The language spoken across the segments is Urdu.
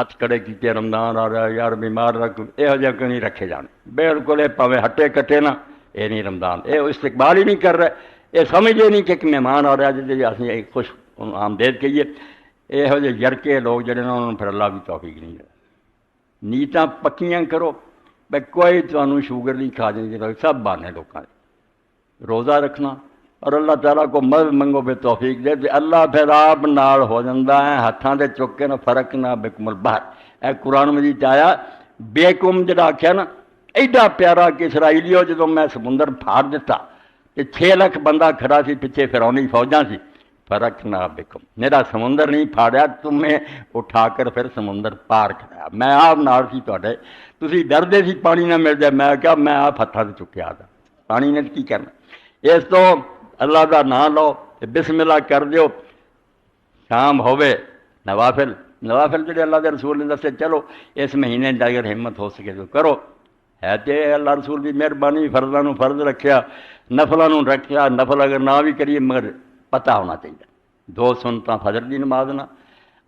ہاتھ کھڑے کیتے رمضان آ رہا یار بیمار رکھ یہو جہ کوئی نہیں رکھے جانے بالکل یہ پاوے ہٹے کٹے نا یہ نہیں رمضان یہ استقبال ہی نہیں کر رہے یہ سمجھے نہیں کہ ایک مہمان آ رہا جی اِسی خوش آمدید کہیے یہو جہ یرکے لوگ جڑے نا انہوں پھر اللہ بھی توفیق نہیں دے نیتاں پکیاں کرو بھائی کوئی تمہیں شوگر نہیں کھا جائیں گے سب بانے لوگوں کے روزہ رکھنا اور اللہ تعالیٰ کو مدد منگو بے توفیق دے اللہ پھر آپ نال ہو جاتا ہے ہاتھوں سے چک کے نہ فرق نہ بکم البحر اے قرآن مجید آیا بیکم جڑا آخیا نا ایڈا پیارا کہ اسرائیلیو جدو میں سمندر پھاڑ دیتا کہ 6 لاکھ بندہ کھڑا سی پیچھے فرعونی فوجاں سی فرق نہ بکم میرا سمندر نہیں پھاڑیا تمہیں اٹھا کر پھر سمندر پار کرایا میں آپ نال سی تواڈے تسی ڈردے سی پانی نہ مل جائے میں کہا میں آپ ہاتھاں سے چکیا تھا پانی نے کی کرنا اس تو اللہ کا نام لو بسم اللہ کر دیو شام ہوئے نوافل جڑے اللہ کے رسول نے دسے چلو اس مہینے اگر ہمت ہو سکے تو کرو ہے تو اللہ رسول کی مہربانی فرضاں فرض رکھیا نفلوں رکھیا نفل اگر نہ بھی کریے مگر پتہ ہونا چاہیے 2 سنتاں فجر کی نماز نہ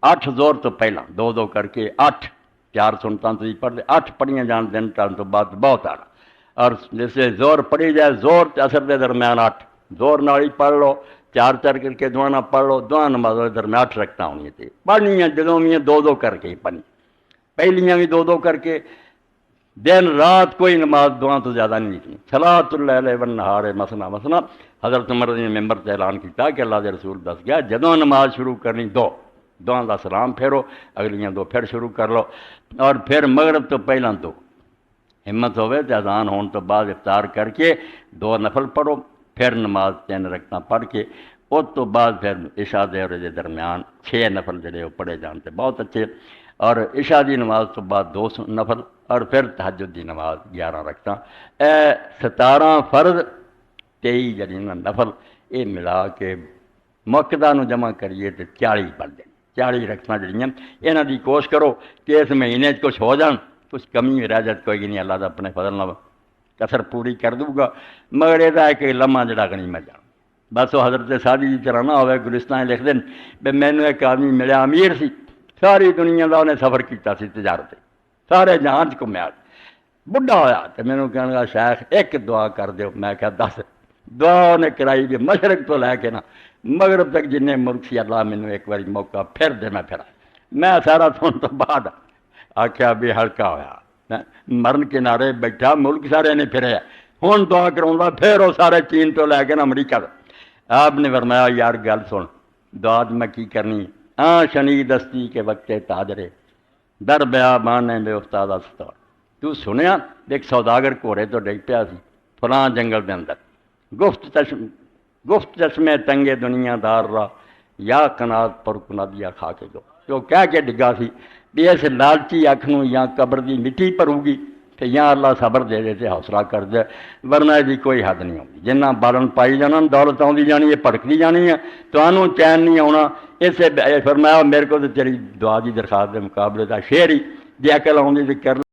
8 زور تو پہلا 2 کر کے 8 4 سنتاں تو پڑھ لے 8 پڑھیاں جان دن ٹال تو بعد بہت آنا اور جیسے زور پڑھی جائے زور اثر کے درمیان 8 زور نالی پڑھ لو 4 کر کے دعا نہ پڑھ لو دعا نمازوں کے درمیان 8 رکھتا ہونی تھی پڑھنی ہیں جدوں بھی 2 کر کے پڑھنی پہلیاں بھی 2 کر کے دن رات کوئی نماز دعا تو زیادہ نہیں تھی صلاۃ اللیل والنہار مثنا مثنا حضرت عمر نے ممبر سے اعلان کیا کہ اللہ کے رسول دس گیا جدوں نماز شروع کرنی 2 دعا کا سلام پھیرو اگلیاں 2 پھر شروع کر لو اور پھر مغرب تو پہلا 2 ہمت ہوئے تو اذان ہون تو بعد افطار کر کے 2 نفل پڑھو پھر نماز 3 رکعتاں پڑھ کے اس تو بعد پھر عشاء دے درمیان 6 نفل جڑے وہ پڑھے جانتے بہت اچھے اور عشاء دی نماز تو بعد 2 نفل اور پھر تہجد دی نماز 11 رکعتاں 17 فرض 23 جڑی نفل یہ ملا کے مقدہ نو جمع کریے تو 40 بن جائیں 40 رکعتاں جڑیاں یہاں دی کوشش کرو کہ اس مہینے کچھ ہو جان کچھ کمی رہ جائے کوئی نہیں اللہ دا اپنے فضل نہ کسر پوری کر دوں گا مگر یہ ہے کہ لمحہ جڑا کہ نہیں میں جان بس وہ حضرت سعدی جی طرح نہ ہوئے گلستان لکھ دیں بھائی مینوں ایک آدمی ملیا امیر سی ساری دنیا کا انہیں سفر کیتا سی تجارت سارے جہان چ گھومیا بڑھا ہویا تو مینوں کہنے لگا شیخ ایک دعا کر دیو میں کہا 10 دعا انہیں کرائی بھی مشرق تو لے کے نا مغرب تک جن ملک سی اللہ مینوں ایک باری موقع پھر دے میں پھرا میں سارا سن تو بعد آخیا بھی ہلکا ہویا مرن کنارے بیٹھا ملک سارے نے پھرے ہوں دعا کراؤں پھر وہ سارے چین تو لے کے نا امریکہ آپ نے فرمایا یار گل سن دعا میں کی کرنی شنی دستی کے وقت تاجرے در بیا بانے بے استاد ستار تو سنیا ایک سوداگر گھوڑے تو ڈگ پیا سی فلاں جنگل دے اندر گفت چشمے تنگے دنیا دار را یا کنات پر کنادیا کھا کے دو جو کہہ کے ڈگا سی بھی اس لالچی اکھ نو یا قبر دی مٹی پرو گی کہ یا اللہ صبر دے دے تے حوصلہ کر دے ورنہ دی کوئی حد نہیں ہوتی جنہ بالن پائی جانا دولت آتی جانی ہے بھڑکتی جانی ہے تو چین نہیں آنا اسے فرمایا میرے کو تو تیری دعا دی درخواست کے مقابلے کا شعر ہی جی عقل آتی تو کر